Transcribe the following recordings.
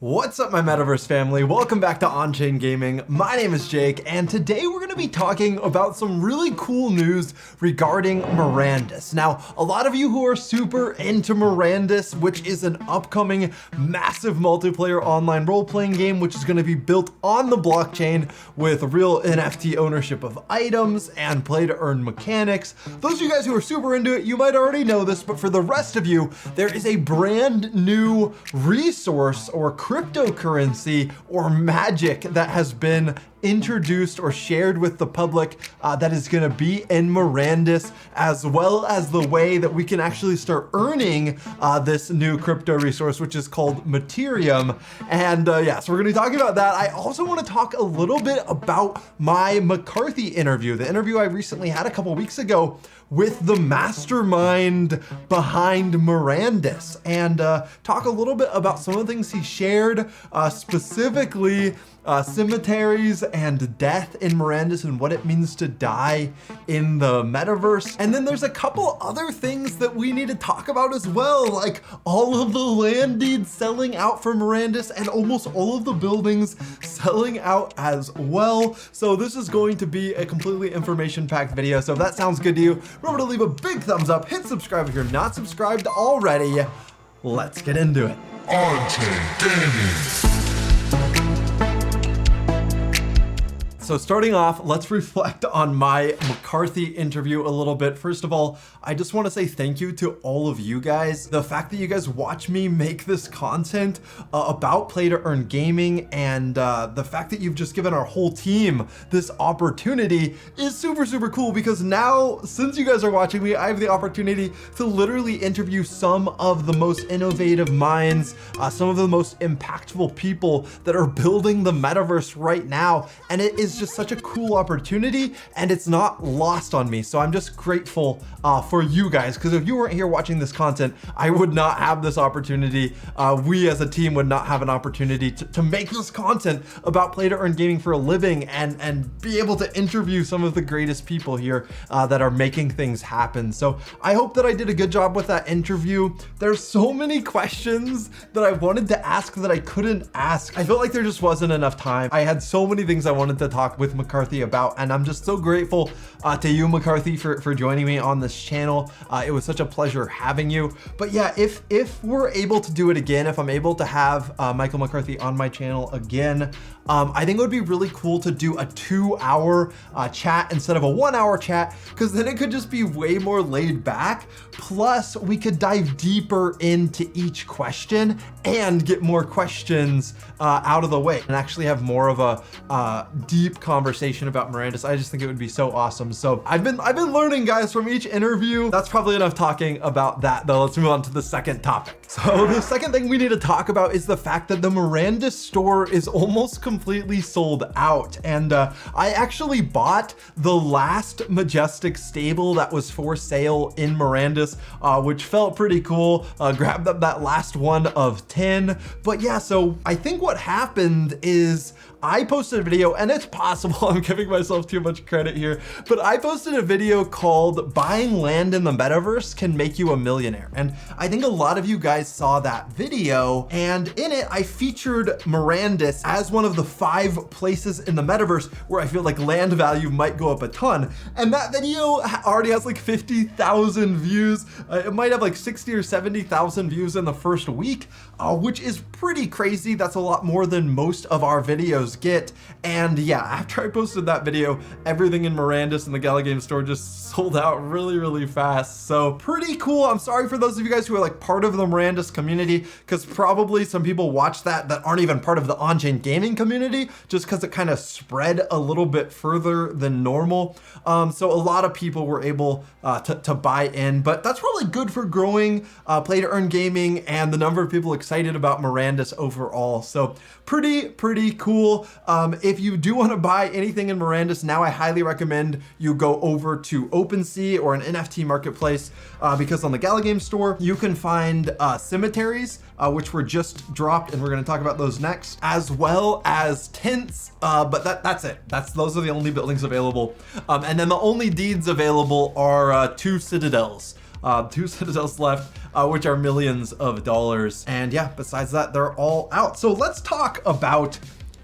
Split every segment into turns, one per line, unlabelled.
What's up, my Metaverse family? Welcome back to On-Chain Gaming. My name is Jake, and today we're going to be talking about some really cool news regarding Mirandus. Now, a lot of you who are super into Mirandus, which is an upcoming massive multiplayer online role-playing game, which is going to be built on the blockchain with real NFT ownership of items and play-to-earn mechanics. Those of you guys who are super into it, you might already know this, but for the rest of you, there is a brand new resource or cryptocurrency or magic that has been introduced or shared with the public that is going to be in Mirandus, as well as the way that we can actually start earning this new crypto resource, which is called Materium. And yeah, so we're going to be talking about that. I also want to talk a little bit about my McCarthy interview, the interview I recently had a couple weeks ago with the mastermind behind Mirandus, and talk a little bit about some of the things he shared, specifically cemeteries and death in Mirandus and what it means to die in the metaverse. And then there's a couple other things that we need to talk about as well, like all of the land deeds selling out for Mirandus and almost all of the buildings selling out as well. So this is going to be a completely information-packed video. So if that sounds good to you, remember to leave a big thumbs up, hit subscribe if you're not subscribed already. Let's get into it.
On-Chain Gaming.
So starting off, let's reflect on my McCarthy interview a little bit. First of all, I just want to say thank you to all of you guys. The fact that you guys watch me make this content about play to earn gaming, and the fact that you've just given our whole team this opportunity is super, super cool, because now, since you guys are watching me, I have the opportunity to literally interview some of the most innovative minds, some of the most impactful people that are building the metaverse right now. And it is just such a cool opportunity, and it's not lost on me. So I'm just grateful for you guys, because if you weren't here watching this content, I would not have this opportunity. We as a team would not have an opportunity to make this content about play to earn gaming for a living, and be able to interview some of the greatest people here that are making things happen. So I hope that I did a good job with that interview. There's so many questions that I wanted to ask that I couldn't ask. I felt like there just wasn't enough time. I had so many things I wanted to talk with McCarthy about, and I'm just so grateful to you, McCarthy, for joining me on this channel. It was such a pleasure having you. But yeah, if we're able to do it again, if I'm able to have Michael McCarthy on my channel again, I think it would be really cool to do a 2-hour chat instead of a 1-hour chat, because then it could just be way more laid back. Plus, we could dive deeper into each question and get more questions out of the way, and actually have more of a deep conversation about Mirandus. I just think it would be so awesome. So I've been learning, guys, from each interview. That's probably enough talking about that, though. Let's move on to the second topic. So the second thing we need to talk about is the fact that the Mirandus store is almost completely sold out. And I actually bought the last Majestic stable that was for sale in Mirandus, which felt pretty cool. Grabbed up that last one of 10. But yeah, so I think what happened is I posted a video, and it's possible I'm giving myself too much credit here, but I posted a video called "Buying Land in the Metaverse Can Make You a Millionaire." And I think a lot of you guys saw that video, and in it, I featured Mirandus as one of the 5 places in the metaverse where I feel like land value might go up a ton. And that video already has like 50,000 views. It might have like 60 or 70,000 views in the first week, which is pretty crazy. That's a lot more than most of our videos get. And yeah, after I posted that video, everything in Mirandus and the Gala game store just sold out really, really fast. So pretty cool. I'm sorry for those of you guys who are like part of the Mirandus community, because probably some people watch that aren't even part of the on-chain gaming community, just because it kind of spread a little bit further than normal. So a lot of people were able to buy in, but that's probably good for growing play to earn gaming and the number of people excited about Mirandus overall. So pretty cool. If you do want to buy anything in Mirandus now, I highly recommend you go over to OpenSea or an NFT marketplace, because on the Gala game store, you can find cemeteries, which were just dropped, and we're going to talk about those next, as well as tents. But that's it. Those are the only buildings available. And then the only deeds available are 2 citadels. 2 citadels left, which are millions of dollars. And yeah, besides that, they're all out. So let's talk about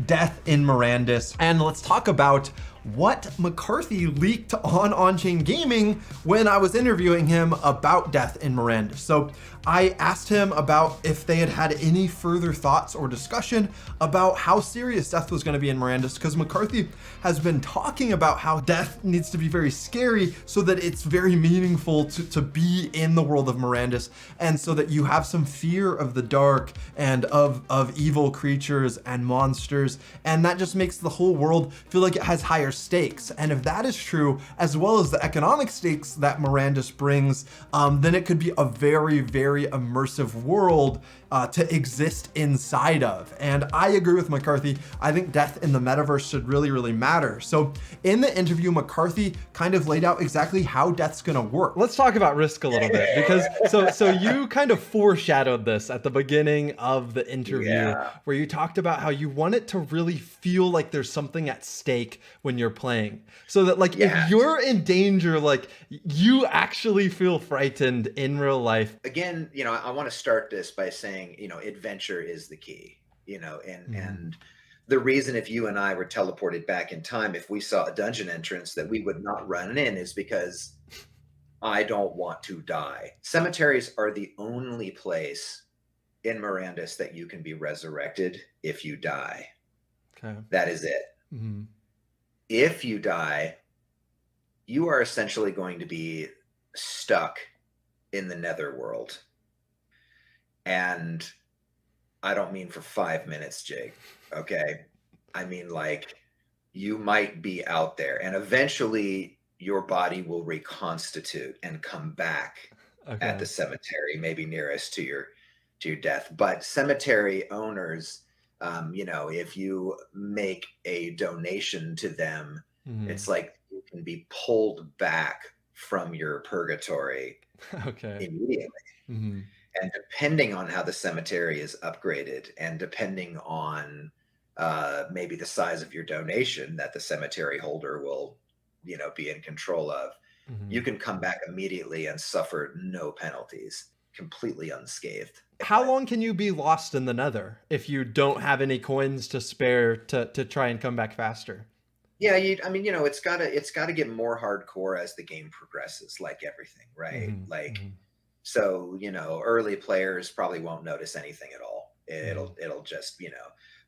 death in Mirandus, and let's talk about what McCarthy leaked on On-Chain Gaming when I was interviewing him about death in Mirandus. So I asked him about if they had any further thoughts or discussion about how serious death was going to be in Mirandus, because McCarthy has been talking about how death needs to be very scary so that it's very meaningful to be in the world of Mirandus, and so that you have some fear of the dark and of evil creatures and monsters, and that just makes the whole world feel like it has higher stakes. And if that is true, as well as the economic stakes that Mirandus brings, then it could be a very, very immersive world to exist inside of. And I agree with McCarthy. I think death in the metaverse should really, really matter. So in the interview, McCarthy kind of laid out exactly how death's gonna work. Let's talk about risk a little bit, because so you kind of foreshadowed this at the beginning of the interview, where you talked about how you want it to really feel like there's something at stake when you're playing, so that like if you're in danger, like you actually feel frightened in real life.
Again, I want to start this by saying, adventure is the key, and the reason if you and I were teleported back in time, if we saw a dungeon entrance that we would not run in, is because I don't want to die. Cemeteries are the only place in Mirandus that you can be resurrected if you die. Okay. That is it. Mm-hmm. If you die, you are essentially going to be stuck in the netherworld. And I don't mean for 5 minutes, Jake. Okay. I mean, like, you might be out there, and eventually your body will reconstitute and come back at the cemetery, maybe nearest to your death. But cemetery owners, if you make a donation to them, it's like you can be pulled back from your purgatory immediately. Mm-hmm. And depending on how the cemetery is upgraded, and depending on maybe the size of your donation that the cemetery holder will, be in control of, you can come back immediately and suffer no penalties, completely unscathed.
How long can you be lost in the nether if you don't have any coins to spare to try and come back faster?
Yeah, it's gotta get more hardcore as the game progresses, like everything, right? So, early players probably won't notice anything at all. It'll just,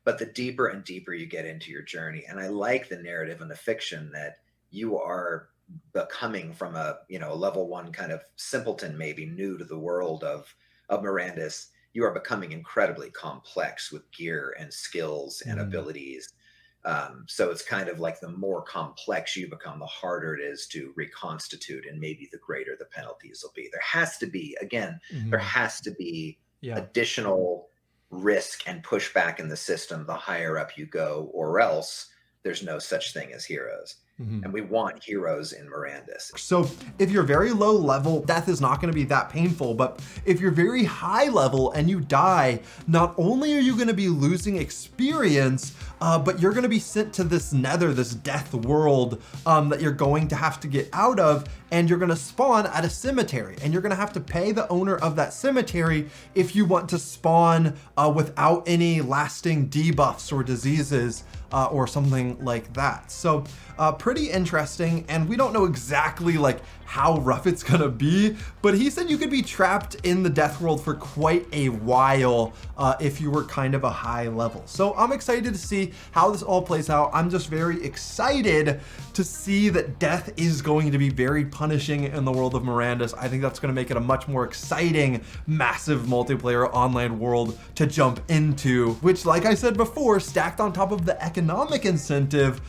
but the deeper and deeper you get into your journey, and I like the narrative and the fiction that you are becoming from a level 1 kind of simpleton, maybe new to the world of Mirandus, you are becoming incredibly complex with gear and skills and abilities. So it's kind of like the more complex you become, the harder it is to reconstitute, and maybe the greater the penalties will be. There has to be, additional risk and pushback in the system the higher up you go, or else there's no such thing as heroes. And we want heroes in Mirandus. So if you're very low level, death is not going to be that painful. But if you're very high level and you die, not only are you going to be losing experience, but you're going to be sent to this nether, this death world that you're going to have to get out of. And you're going to spawn at a cemetery, and you're going to have to pay the owner of that cemetery if you want to spawn without any lasting debuffs or diseases or something like that. So pretty interesting, and we don't know exactly like how rough it's gonna be, but he said you could be trapped in the death world for quite a while if you were kind of a high level. So I'm excited to see how this all plays out. I'm just very excited to see that death is going to be very punishing in the world of Mirandus. I think that's going to make it a much more exciting, massive multiplayer online world to jump into, which, like I said before, stacked on top of the economic incentive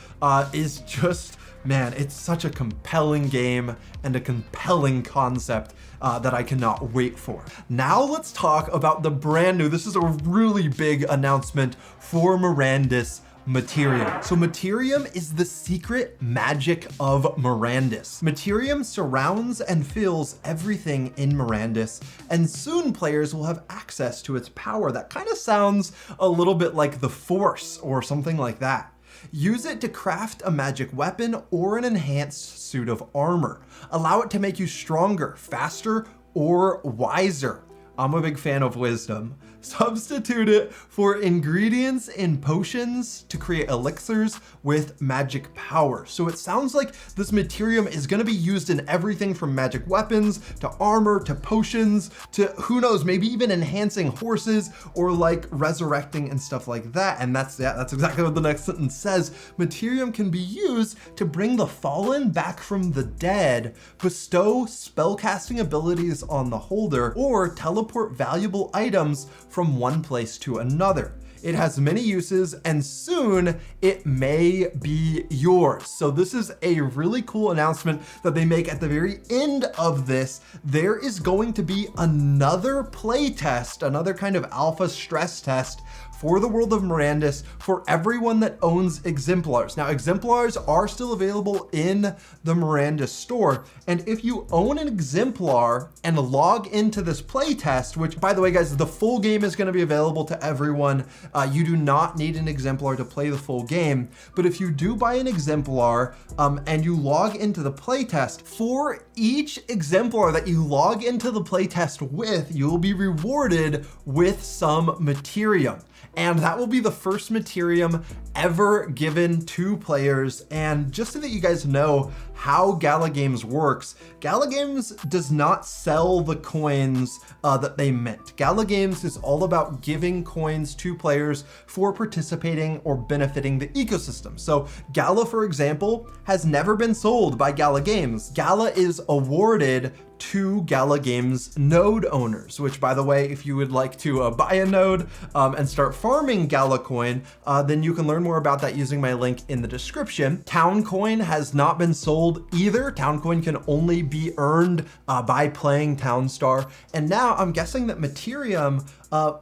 is just, man, it's such a compelling game and a compelling concept that I cannot wait for. Now let's talk about the brand new, this is a really big announcement for Mirandus, Materium. So Materium is the secret magic of Mirandus. Materium surrounds and fills everything in Mirandus, and soon players will have access to its power. That kind of sounds a little bit like the Force or something like that.
Use it to craft a magic weapon or an enhanced suit of armor. Allow it to make you stronger, faster, or wiser. I'm a big fan of wisdom. Substitute it for ingredients in potions to create elixirs with magic power. So it sounds like this Materium is going to be used in everything from magic weapons to armor to potions to, who knows, maybe even enhancing horses or like resurrecting and stuff like that. And that's exactly what the next sentence says. Materium can be used to bring the fallen back from the dead, bestow spellcasting abilities on the holder, or teleport valuable items from one place to another. It has many uses and soon it may be yours. So this is a really cool announcement that they make at the very end of this. There is going to be another play test, another kind of alpha stress test for the world of Mirandus for everyone that owns Exemplars. Now, Exemplars are still available in the Mirandus store. And if you own an Exemplar and log into this playtest, which by the way, guys, the full game is gonna be available to everyone. You do not need an Exemplar to play the full game. But if you do buy an Exemplar and you log into the playtest, for each Exemplar that you log into the playtest with, you will be rewarded with some Materium. And that will be the first Materium ever given to players. And just so that you guys know how Gala Games works, Gala Games does not sell the coins that they mint. Gala Games is all about giving coins to players for participating or benefiting the ecosystem. So Gala, for example, has never been sold by Gala Games. Gala is awarded to Gala Games node owners, which by the way, if you would like to buy a node and start farming Gala coin, then you can learn more about that using my link in the description. Town coin has not been sold either. Town coin can only be earned by playing Town Star. And now I'm guessing that Materium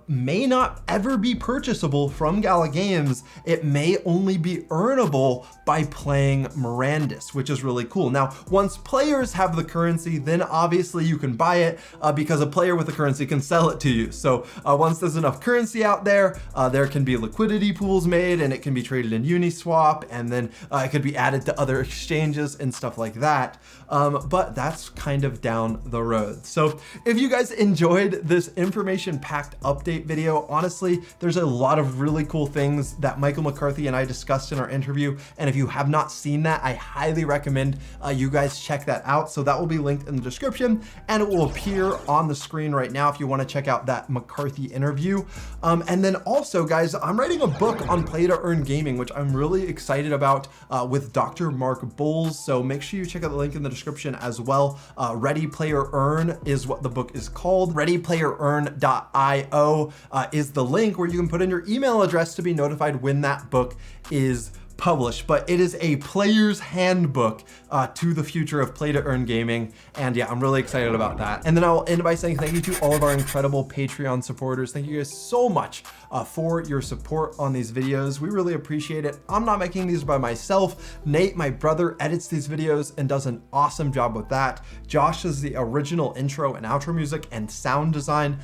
may not ever be purchasable from Gala Games. It may only be earnable by playing Mirandus, which is really cool. Now, once players have the currency, then obviously you can buy it because a player with the currency can sell it to you. So once there's enough currency out there, there can be liquidity pools made and it can be traded in Uniswap, and then it could be added to other exchanges and stuff like that. But that's kind of down the road. So if you guys enjoyed this information-packed update video, honestly, there's a lot of really cool things that Michael McCarthy and I discussed in our interview. And if you have not seen that, I highly recommend you guys check that out. So that will be linked in the description and it will appear on the screen right now if you want to check out that McCarthy interview. And then also, guys, I'm writing a book on play to earn gaming, which I'm really excited about with Dr. Mark Bowles. So make sure you check out the link in the description as well. Ready Player Earn is what the book is called. ReadyPlayerEarn.io is the link where you can put in your email address to be notified when that book is published. But it is a player's handbook to the future of play to earn gaming. And yeah, I'm really excited about that. And then I'll end by saying thank you to all of our incredible Patreon supporters. Thank you guys so much for your support on these videos. We really appreciate it. I'm not making these by myself. Nate, my brother, edits these videos and does an awesome job with that. Josh is the original intro and outro music and sound design.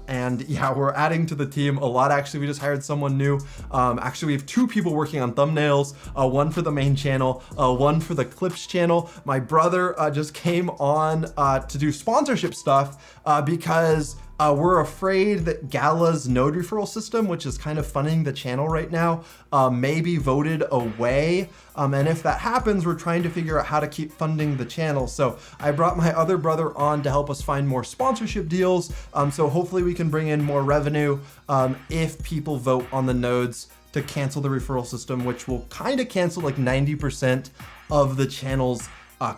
And yeah, we're adding to the team a lot. Actually, we just hired someone new. Actually, we have 2 people working on thumbnails, one for the main channel, one for the clips channel. My brother just came on to do sponsorship stuff because we're afraid that Gala's node referral system, which is kind of funding the channel right now, may be voted away. And if that happens, we're trying to figure out how to keep funding the channel. So I brought my other brother on to help us find more sponsorship deals. So hopefully we can bring in more revenue if people vote on the nodes to cancel the referral system, which will kind of cancel like 90% of the channel's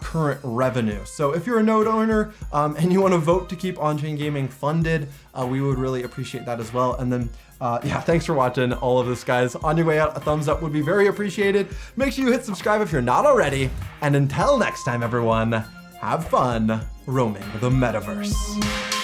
current revenue. So if you're a node owner and you want to vote to keep on-chain gaming funded, we would really appreciate that as well. And then yeah, thanks for watching all of this, guys. On your way out, a thumbs up would be very appreciated. Make sure you hit subscribe if you're not already. And until next time, everyone, have fun roaming the metaverse.